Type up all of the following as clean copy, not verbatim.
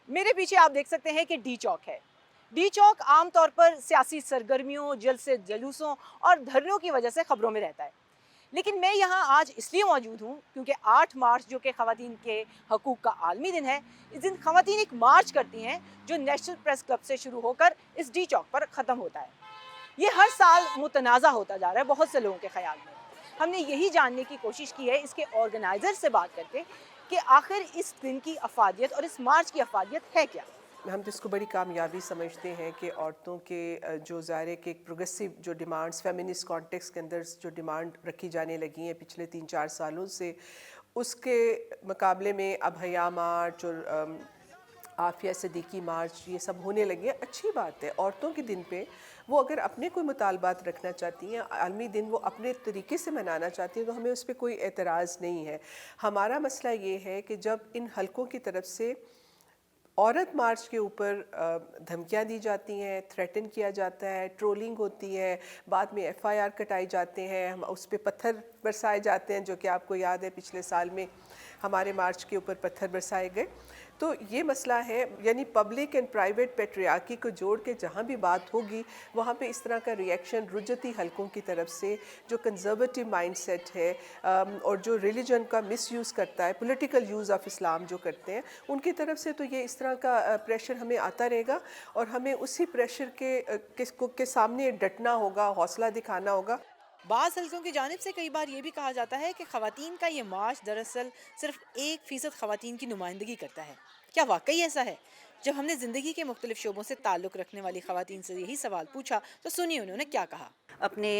میرے پیچھے آپ دیکھ سکتے ہیں کہ ڈی چوک ہے۔ ڈی چوک عام طور پر سیاسی سرگرمیوں، جلسے جلوسوں اور دھرنوں کی وجہ سے خبروں میں رہتا ہے۔ لیکن میں یہاں آج اس لیے موجود ہوں کیونکہ 8 مارچ جو کہ خواتین کے حقوق کا عالمی دن ہے، اس دن خواتین ایک مارچ کرتی ہیں جو نیشنل پریس کلب سے شروع ہو کر اس ڈی چوک پر ختم ہوتا ہے۔ یہ ہر سال متنازع ہوتا جا رہا ہے بہت سے لوگوں کے خیال میں۔ ہم نے یہی جاننے کی کوشش کی ہے اس کے آرگنائزر سے بات کر کے کہ آخر اس دن کی افادیت اور اس مارچ کی افادیت ہے کیا۔ ہم تو اس کو بڑی کامیابی سمجھتے ہیں کہ عورتوں کے جو ظاہر ہے کہ پروگریسو جو ڈیمانڈز فیمنسٹ کانٹیکس کے اندر جو ڈیمانڈ رکھی جانے لگی ہیں پچھلے 3-4 سالوں سے، اس کے مقابلے میں اب حیا مارچ اور عافیہ صدیقی مارچ یہ سب ہونے لگے۔ اچھی بات ہے، عورتوں کے دن پہ وہ اگر اپنے کوئی مطالبات رکھنا چاہتی ہیں، عالمی دن وہ اپنے طریقے سے منانا چاہتی ہیں تو ہمیں اس پہ کوئی اعتراض نہیں ہے۔ ہمارا مسئلہ یہ ہے کہ جب ان حلقوں کی طرف سے عورت مارچ کے اوپر دھمکیاں دی جاتی ہیں، تھریٹن کیا جاتا ہے، ٹرولنگ ہوتی ہے، بعد میں FIR کٹائے جاتے ہیں، اس پہ پتھر برسائے جاتے ہیں، جو کہ آپ کو یاد ہے پچھلے سال میں ہمارے مارچ کے اوپر پتھر برسائے گئے۔ تو یہ مسئلہ ہے، یعنی پبلک اینڈ پرائیویٹ پیٹریارکی کو جوڑ کے جہاں بھی بات ہوگی وہاں پہ اس طرح کا ریئیکشن رجتی حلقوں کی طرف سے جو کنزرویٹو مائنڈ سیٹ ہے اور جو ریلیجن کا مس یوز کرتا ہے، پولیٹیکل یوز آف اسلام جو کرتے ہیں، ان کی طرف سے تو یہ اس طرح کا پریشر ہمیں آتا رہے گا اور ہمیں اسی پریشر کے سامنے ڈٹنا ہوگا، حوصلہ دکھانا ہوگا۔ بعض حلقوں کی جانب سے کئی بار یہ بھی کہا جاتا ہے کہ خواتین کا یہ مارچ دراصل صرف 1% خواتین کی نمائندگی کرتا ہے۔ کیا واقعی ایسا ہے؟ جب ہم نے زندگی کے مختلف شعبوں سے تعلق رکھنے والی خواتین سے یہی سوال پوچھا تو سنیے انہوں نے کیا کہا۔ اپنے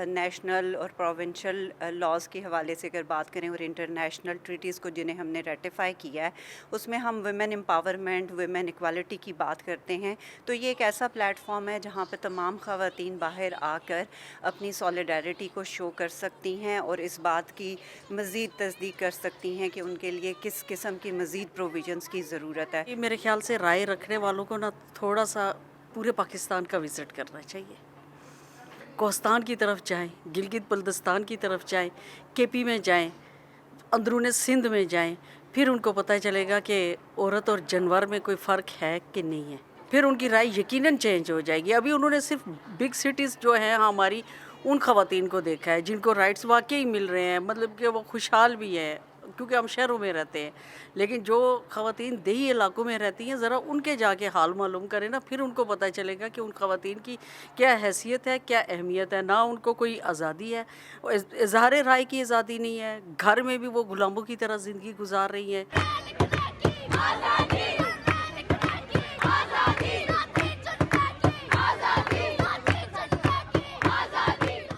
نیشنل اور پروونشل لاز کے حوالے سے اگر بات کریں اور انٹرنیشنل ٹریٹیز کو جنہیں ہم نے ریٹیفائی کیا ہے، اس میں ہم ویمن امپاورمنٹ، ویمن ایکوالٹی کی بات کرتے ہیں، تو یہ ایک ایسا پلیٹ فارم ہے جہاں پہ تمام خواتین باہر آ کر اپنی سولیڈیرٹی کو شو کر سکتی ہیں اور اس بات کی مزید تصدیق کر سکتی ہیں کہ ان کے لیے کس قسم کی مزید پروویژنس کی ضرورت ہے۔ میرے خیال سے رائے رکھنے والوں کو نا تھوڑا سا پورے پاکستان کا وزٹ کرنا چاہیے، کوہستان کی طرف جائیں، گلگت بلتستان کی طرف جائیں، KP میں جائیں، اندرون سندھ میں جائیں، پھر ان کو پتہ چلے گا کہ عورت اور جانور میں کوئی فرق ہے کہ نہیں ہے، پھر ان کی رائے یقیناً چینج ہو جائے گی۔ ابھی انہوں نے صرف بگ سٹیز جو ہیں ہماری ان خواتین کو دیکھا ہے جن کو رائٹس واقعی مل رہے ہیں، مطلب کہ وہ خوشحال بھی ہیں کیونکہ ہم شہروں میں رہتے ہیں، لیکن جو خواتین دیہی علاقوں میں رہتی ہیں ذرا ان کے جا کے حال معلوم کریں نا، پھر ان کو پتہ چلے گا کہ ان خواتین کی کیا حیثیت ہے، کیا اہمیت ہے۔ نہ ان کو کوئی آزادی ہے، اظہار رائے کی آزادی نہیں ہے، گھر میں بھی وہ غلاموں کی طرح زندگی گزار رہی ہیں۔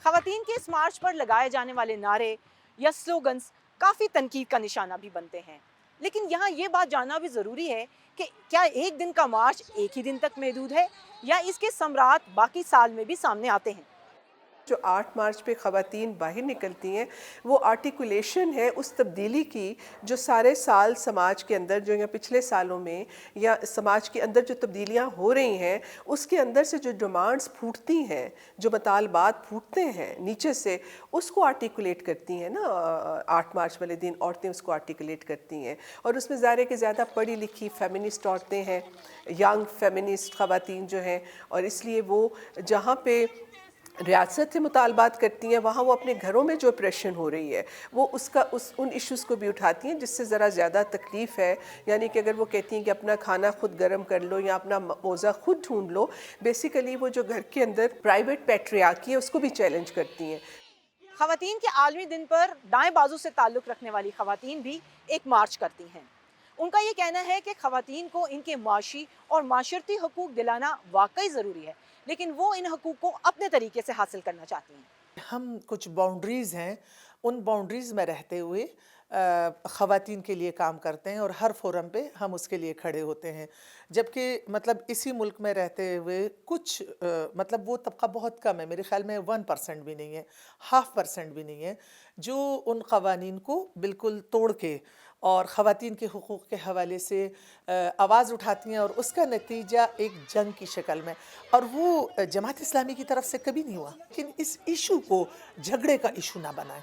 خواتین کے اس مارچ پر لگائے جانے والے نعرے یا سلوگنز کافی تنقید کا نشانہ بھی بنتے ہیں، لیکن یہاں یہ بات جاننا بھی ضروری ہے کہ کیا ایک دن کا مارچ ایک ہی دن تک محدود ہے یا اس کے ثمرات باقی سال میں بھی سامنے آتے ہیں۔ جو 8 مارچ پہ خواتین باہر نکلتی ہیں وہ آرٹیکولیشن ہے اس تبدیلی کی جو سارے سال سماج کے اندر جو یا پچھلے سالوں میں یا سماج کے اندر جو تبدیلیاں ہو رہی ہیں اس کے اندر سے جو ڈیمانڈز پھوٹتی ہیں، جو مطالبات پھوٹتے ہیں نیچے سے، اس کو آرٹیکولیٹ کرتی ہیں نا 8 مارچ والے دن عورتیں اس کو آرٹیکولیٹ کرتی ہیں، اور اس میں ظاہر ہے کہ زیادہ پڑھی لکھی فیمنسٹ عورتیں ہیں، ینگ فیمنسٹ خواتین جو ہیں، اور اس لیے وہ جہاں پہ ریاست سے مطالبات کرتی ہیں وہاں وہ اپنے گھروں میں جو اپریشن ہو رہی ہے وہ ان ایشوز کو بھی اٹھاتی ہیں جس سے ذرا زیادہ تکلیف ہے، یعنی کہ اگر وہ کہتی ہیں کہ اپنا کھانا خود گرم کر لو یا اپنا موزہ خود ڈھونڈ لو، بیسیکلی وہ جو گھر کے اندر پرائیویٹ پیٹریارکی ہے اس کو بھی چیلنج کرتی ہیں۔ خواتین کے عالمی دن پر دائیں بازو سے تعلق رکھنے والی خواتین بھی ایک مارچ کرتی ہیں۔ ان کا یہ کہنا ہے کہ خواتین کو ان کے معاشی اور معاشرتی حقوق دلانا واقعی ضروری ہے، لیکن وہ ان حقوق کو اپنے طریقے سے حاصل کرنا چاہتی ہیں۔ ہم کچھ باؤنڈریز ہیں، ان باؤنڈریز میں رہتے ہوئے خواتین کے لیے کام کرتے ہیں اور ہر فورم پہ ہم اس کے لیے کھڑے ہوتے ہیں، جبکہ مطلب اسی ملک میں رہتے ہوئے کچھ مطلب وہ طبقہ بہت کم ہے، میرے خیال میں 1% بھی نہیں ہے، 0.5% بھی نہیں ہے جو ان قوانین کو بالکل توڑ کے اور خواتین کے حقوق کے حوالے سے آواز اٹھاتی ہیں، اور اس کا نتیجہ ایک جنگ کی شکل میں، اور وہ جماعت اسلامی کی طرف سے کبھی نہیں ہوا۔ لیکن اس ایشو کو جھگڑے کا ایشو نہ بنائیں،